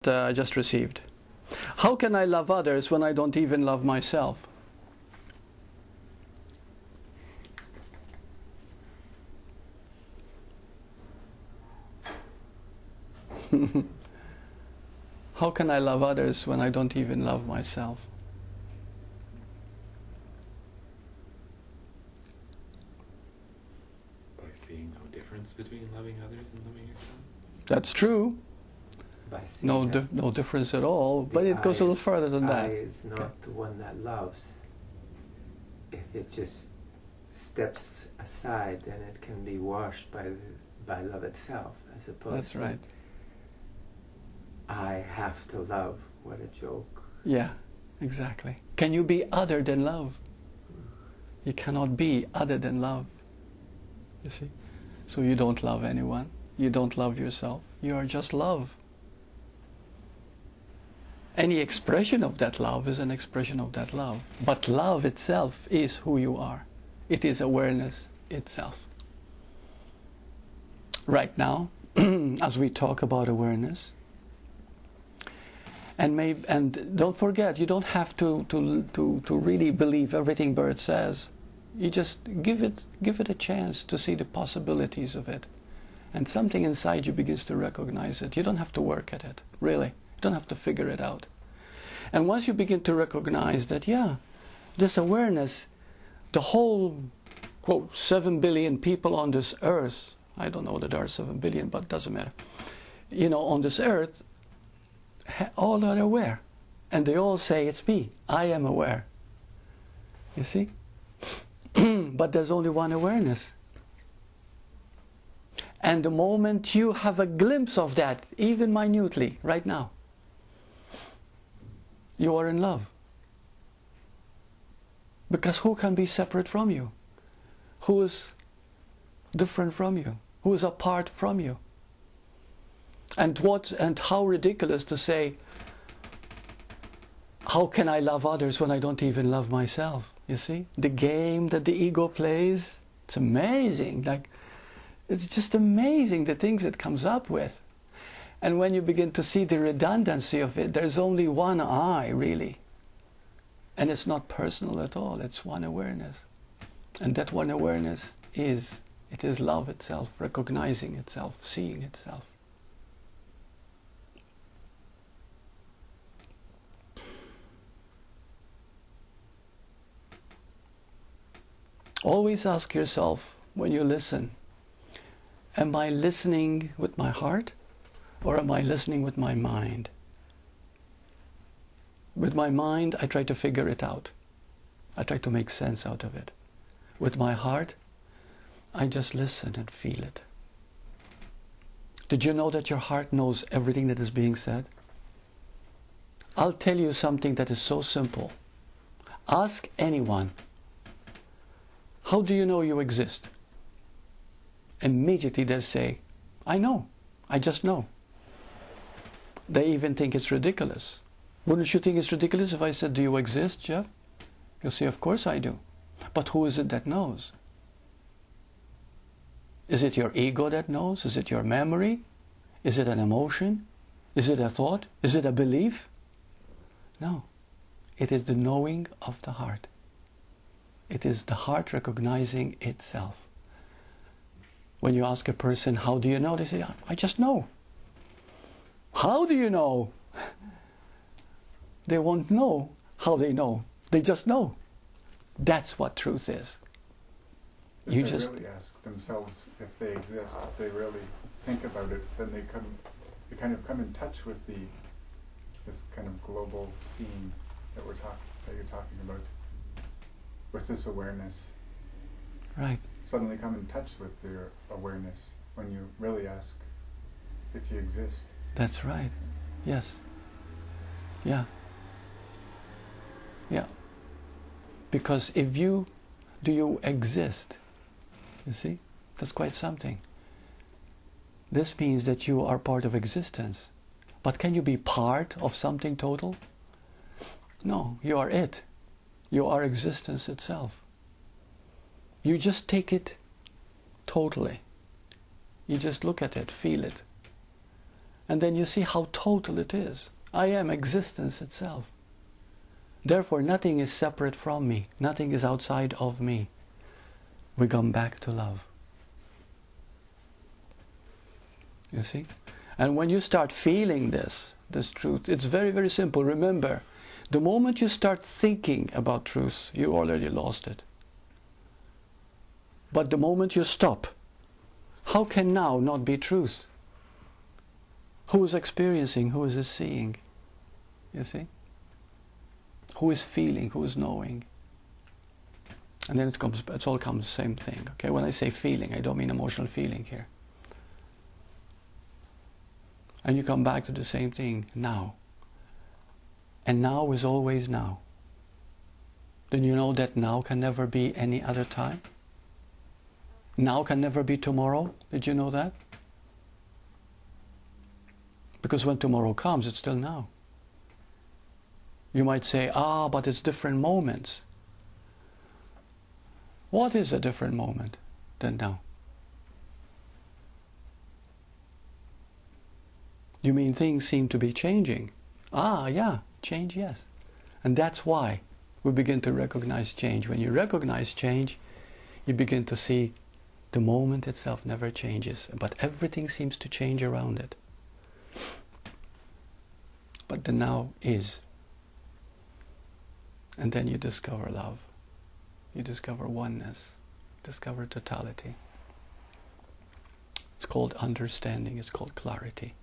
I just received. How can I love others when I don't even love myself? How can I love others when I don't even love myself? By seeing no difference between loving others and loving yourself? That's true. No difference at all, but it goes a little further than that. I is not the one that loves. If it just steps aside, then it can be washed by love itself, as opposed That's right. I have to love. What a joke. Yeah, exactly. Can you be other than love? You cannot be other than love. You see? So you don't love anyone. You don't love yourself. You are just love. Any expression of that love is an expression of that love. But love itself is who you are. It is awareness itself. Right now, as we talk about awareness, and don't forget, you don't have to really believe everything Burt says. You just give it a chance to see the possibilities of it. And something inside you begins to recognize it. You don't have to work at it, really. You don't have to figure it out. And once you begin to recognize that, yeah, this awareness, the whole, quote, 7 billion people on this earth, I don't know that there are 7 billion, but it doesn't matter. You know, on this earth, all are aware. And they all say, it's me, I am aware. You see? But there's only one awareness. And the moment you have a glimpse of that, even minutely, right now, you are in love. Because who can be separate from you? Who is different from you? Who is apart from you? And how ridiculous to say, how can I love others when I don't even love myself? You see? The game that the ego plays, it's amazing. Like, it's just amazing the things it comes up with. And when you begin to see the redundancy of it, there's only one I, really. And it's not personal at all, it's one awareness. And that one awareness is love itself, recognizing itself, seeing itself. Always ask yourself when you listen, am I listening with my heart or am I listening with my mind? With my mind, I try to figure it out. I try to make sense out of it. With my heart, I just listen and feel it. Did you know that your heart knows everything that is being said? I'll tell you something that is so simple. Ask anyone, how do you know you exist? Immediately they say, I know, I just know. They even think it's ridiculous. Wouldn't you think it's ridiculous if I said, do you exist, Jeff? You'll say, of course I do. But who is it that knows? Is it your ego that knows? Is it your memory? Is it an emotion? Is it a thought? Is it a belief? No. It is the knowing of the heart. It is the heart recognizing itself. When you ask a person, how do you know? They say, I just know. How do you know? They won't know how they know. They just know. That's what truth is. If they really ask themselves if they exist, if they really think about it, then they kind of come in touch with this kind of global scene that you're talking about, with this awareness. Right. Suddenly come in touch with your awareness when you really ask if you exist. That's right. Yes. Yeah. Yeah. Because do you exist? You see? That's quite something. This means that you are part of existence. But can you be part of something total? No, you are it. You are existence itself. You just take it totally. You just look at it, feel it. And then you see how total it is. I am existence itself. Therefore, nothing is separate from me. Nothing is outside of me. We come back to love. You see? And when you start feeling this truth, it's very, very simple. Remember, the moment you start thinking about truth, you already lost it. But the moment you stop, how can now not be truth? Who is experiencing? Who is seeing? You see? Who is feeling? Who is knowing? And then it all comes the same thing. Okay, when I say feeling, I don't mean emotional feeling here. And you come back to the same thing, now. And now is always now. Then you know that now can never be any other time? Now can never be tomorrow? Did you know that? Because when tomorrow comes, it's still now. You might say, but it's different moments. What is a different moment than now? You mean things seem to be changing? Yeah, change, yes. And that's why we begin to recognize change. When you recognize change, you begin to see the moment itself never changes, but everything seems to change around it. But the now is. And then you discover love. You discover oneness. Discover totality. It's called understanding. It's called clarity.